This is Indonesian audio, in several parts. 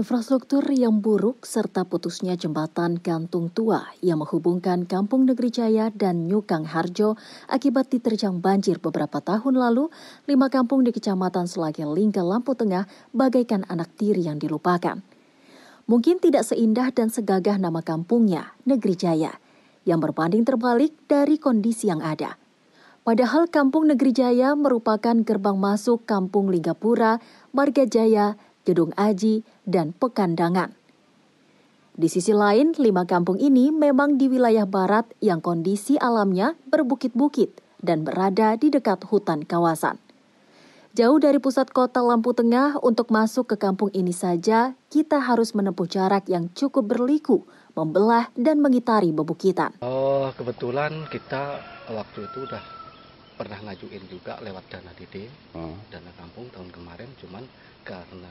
Infrastruktur yang buruk serta putusnya jembatan gantung tua yang menghubungkan Kampung Negeri Jaya dan Nyukang Harjo akibat diterjang banjir beberapa tahun lalu, 5 kampung di Kecamatan Selaga Lingga, Lampung Tengah bagaikan anak tiri yang dilupakan. Mungkin tidak seindah dan segagah nama kampungnya, Negeri Jaya, yang berbanding terbalik dari kondisi yang ada. Padahal Kampung Negeri Jaya merupakan gerbang masuk Kampung Linggapura, Marga Jaya, Gedung Aji, dan Pekandangan. Di sisi lain, 5 kampung ini memang di wilayah barat yang kondisi alamnya berbukit-bukit dan berada di dekat hutan kawasan. Jauh dari pusat kota Lampung Tengah, untuk masuk ke kampung ini saja, kita harus menempuh jarak yang cukup berliku, membelah dan mengitari bebukitan. Kebetulan kita waktu itu udah pernah ngajuin juga lewat dana DD, dana kampung tahun kemarin, cuman karena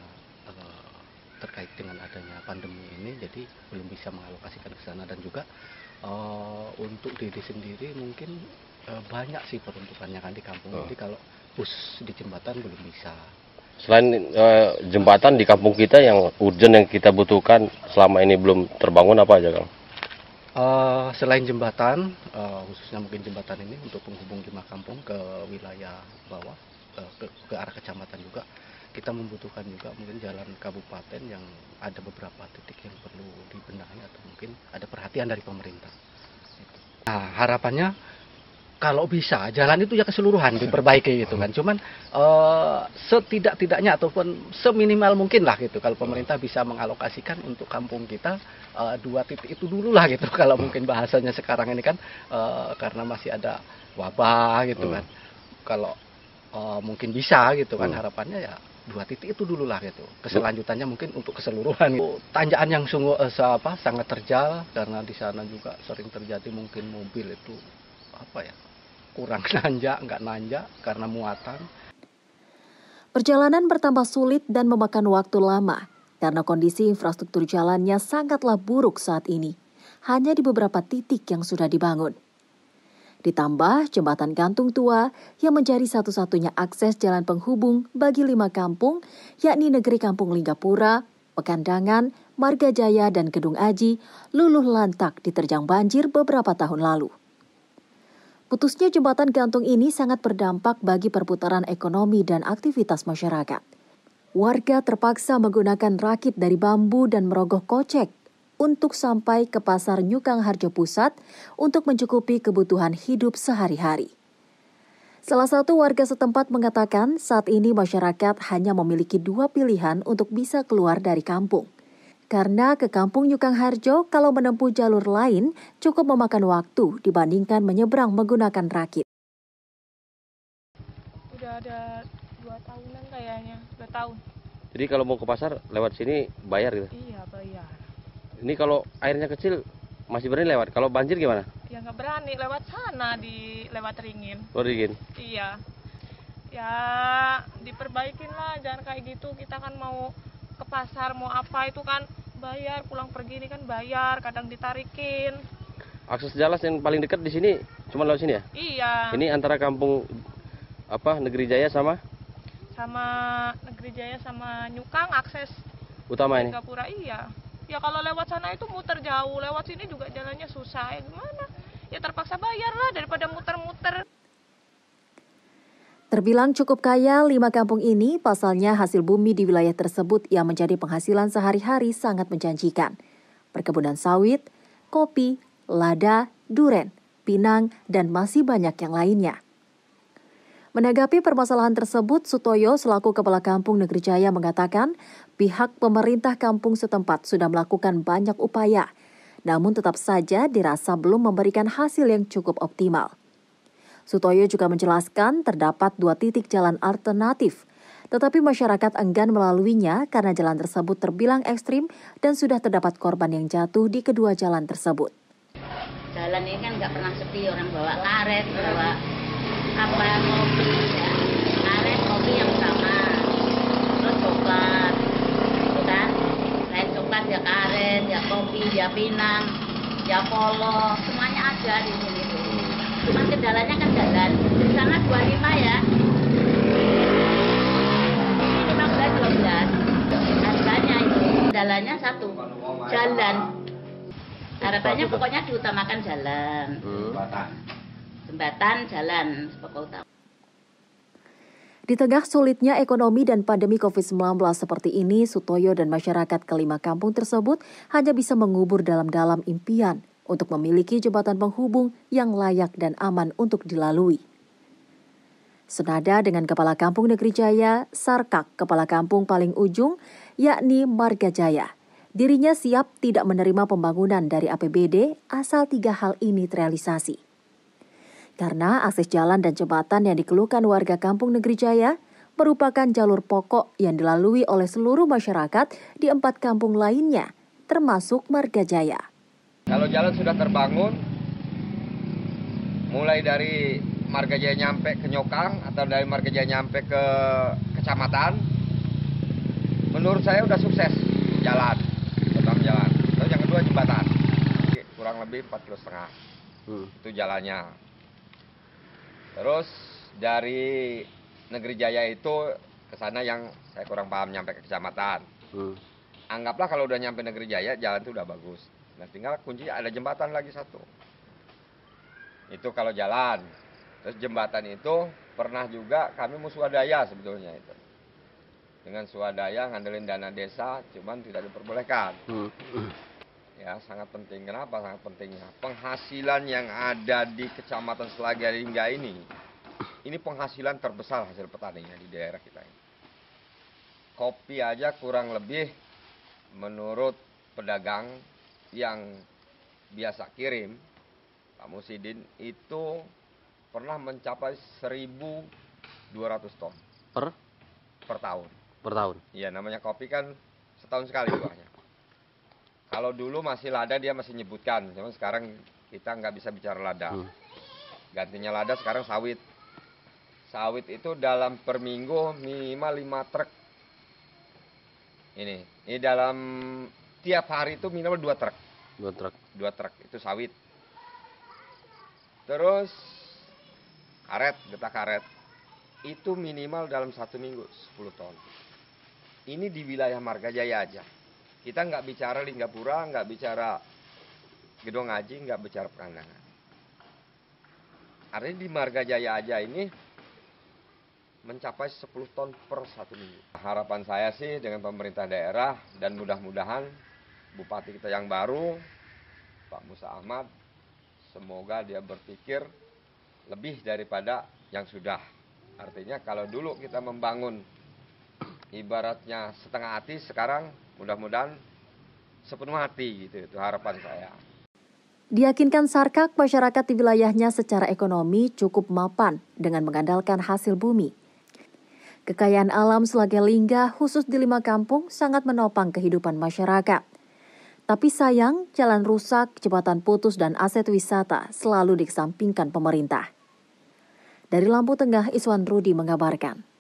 terkait dengan adanya pandemi ini jadi belum bisa mengalokasikan ke sana, dan juga untuk DD sendiri mungkin banyak sih peruntukannya kan di kampung. Jadi kalau bus di jembatan belum bisa. Selain jembatan di kampung kita yang urgent yang kita butuhkan selama ini belum terbangun apa aja, Kang? Selain jembatan, khususnya mungkin jembatan ini untuk penghubung 5 kampung ke wilayah bawah, ke arah kecamatan juga, kita membutuhkan juga mungkin jalan kabupaten yang ada beberapa titik yang perlu dibenahi atau mungkin ada perhatian dari pemerintah. Nah, harapannya kalau bisa jalan itu ya keseluruhan diperbaiki gitu kan. Cuman setidak-tidaknya ataupun seminimal mungkin lah gitu kalau pemerintah bisa mengalokasikan untuk kampung kita 2 titik itu dulu lah gitu. Kalau mungkin bahasanya sekarang ini kan karena masih ada wabah gitu kan. Kalau mungkin bisa gitu kan, harapannya ya 2 titik itu dulu lah gitu. Keselanjutannya mungkin untuk keseluruhan. Tanjakan yang sungguh sangat terjal, karena di sana juga sering terjadi mungkin mobil itu kurang nanjak, nggak nanjak karena muatan. Perjalanan bertambah sulit dan memakan waktu lama karena kondisi infrastruktur jalannya sangatlah buruk saat ini. Hanya di beberapa titik yang sudah dibangun. Ditambah jembatan gantung tua yang menjadi satu-satunya akses jalan penghubung bagi 5 kampung, yakni Negeri Kampung Linggapura, Pekandangan, Marga Jaya, dan Gedung Aji, luluh lantak diterjang banjir beberapa tahun lalu. Putusnya jembatan gantung ini sangat berdampak bagi perputaran ekonomi dan aktivitas masyarakat. Warga terpaksa menggunakan rakit dari bambu dan merogoh kocek untuk sampai ke pasar Nyukang Harjo Pusat untuk mencukupi kebutuhan hidup sehari-hari. Salah satu warga setempat mengatakan saat ini masyarakat hanya memiliki 2 pilihan untuk bisa keluar dari kampung. Karena ke Kampung Nyukang Harjo kalau menempuh jalur lain cukup memakan waktu dibandingkan menyeberang menggunakan rakit. Udah ada 2 tahunan kayaknya, 2 tahun. Jadi kalau mau ke pasar lewat sini bayar gitu? Iya, bayar. Ini kalau airnya kecil masih berani lewat, kalau banjir gimana? Ya nggak berani lewat sana, lewat Ringin. Oh, Ringin? Iya. Ya diperbaikin lah, jangan kayak gitu. Kita kan mau ke pasar, mau apa itu kan bayar, pulang pergi ini kan bayar, kadang ditarikin. Akses jalan yang paling dekat di sini cuma lewat sini ya? Iya. Ini antara kampung Negeri Jaya sama Negeri Jaya sama Nyukang akses utama ini. Linggapura, iya. Ya kalau lewat sana itu muter jauh, lewat sini juga jalannya susah. Ya gimana? Ya terpaksa bayar lah daripada muter-muter. Terbilang cukup kaya, 5 kampung ini pasalnya hasil bumi di wilayah tersebut yang menjadi penghasilan sehari-hari sangat menjanjikan. Perkebunan sawit, kopi, lada, duren, pinang, dan masih banyak yang lainnya. Menanggapi permasalahan tersebut, Sutoyo selaku Kepala Kampung Negeri Jaya mengatakan pihak pemerintah kampung setempat sudah melakukan banyak upaya, namun tetap saja dirasa belum memberikan hasil yang cukup optimal. Sutoyo juga menjelaskan terdapat 2 titik jalan alternatif, tetapi masyarakat enggan melaluinya karena jalan tersebut terbilang ekstrim dan sudah terdapat korban yang jatuh di kedua jalan tersebut. Jalan ini kan nggak pernah sepi, orang bawa karet, bawa kopi, ya. Karet, kopi yang sama, terus coklat, gitu kan. Selain coklat ya karet, ya kopi, ya pinang, ya polo, semuanya ada di sini tuh. Cuma kendalanya kan jalan, di sana 25 ya. Ini 15-12. Harganya itu katanya pokoknya diutamakan jalan. Jembatan, jalan pokok utama. Di tengah sulitnya ekonomi dan pandemi COVID-19 seperti ini, Sutoyo dan masyarakat kelima kampung tersebut hanya bisa mengubur dalam-dalam impian untuk memiliki jembatan penghubung yang layak dan aman untuk dilalui. Senada dengan Kepala Kampung Negeri Jaya, Sarkak, Kepala Kampung paling ujung, yakni Marga Jaya. Dirinya siap tidak menerima pembangunan dari APBD asal 3 hal ini terrealisasi. Karena akses jalan dan jembatan yang dikeluhkan warga Kampung Negeri Jaya merupakan jalur pokok yang dilalui oleh seluruh masyarakat di 4 kampung lainnya, termasuk Marga Jaya. Kalau jalan sudah terbangun, mulai dari Marga Jaya nyampe ke Nyokang atau dari Marga Jaya nyampe ke kecamatan, menurut saya udah sukses jalan, pertama jalan. Terus yang kedua jembatan, kurang lebih 4,5 km itu jalannya. Terus dari Negeri Jaya itu ke sana yang saya kurang paham nyampe ke kecamatan. Anggaplah kalau udah nyampe Negeri Jaya jalan itu udah bagus. Nah tinggal kunci ada jembatan lagi satu. Itu kalau jalan. Terus jembatan itu pernah juga kami mau swadaya sebetulnya itu. Dengan swadaya ngandelin dana desa cuman tidak diperbolehkan. Ya, sangat penting. Kenapa sangat pentingnya? Penghasilan yang ada di Kecamatan Selagalingga ini penghasilan terbesar hasil petaninya di daerah kita ini. Kopi aja kurang lebih menurut pedagang yang biasa kirim, Pak Musidin, itu pernah mencapai 1.200 ton per tahun. Per tahun? Iya, namanya kopi kan setahun sekali buahnya. Kalau dulu masih lada dia masih nyebutkan, cuma sekarang kita nggak bisa bicara lada. Gantinya lada sekarang sawit. Sawit itu dalam per minggu minimal 5 truk. Ini dalam tiap hari itu minimal 2 truk. 2 truk itu sawit. Terus karet, getah karet. Itu minimal dalam 1 minggu 10 ton. Ini di wilayah Marga Jaya aja. Kita nggak bicara Linggapura, nggak bicara Gedong Aji, nggak bicara Pekandangan. Artinya di Marga Jaya aja ini mencapai 10 ton per 1 minggu. Harapan saya sih dengan pemerintah daerah dan mudah-mudahan Bupati kita yang baru, Pak Musa Ahmad, semoga dia berpikir lebih daripada yang sudah. Artinya kalau dulu kita membangun ibaratnya setengah hati, sekarang mudah-mudahan sepenuh hati gitu, itu harapan saya. Diyakinkan Sarkak, masyarakat di wilayahnya secara ekonomi cukup mapan dengan mengandalkan hasil bumi. Kekayaan alam Selagalingga khusus di 5 kampung sangat menopang kehidupan masyarakat. Tapi sayang, jalan rusak, jembatan putus dan aset wisata selalu dikesampingkan pemerintah. Dari Lampung Tengah, Iswan Rudi mengabarkan.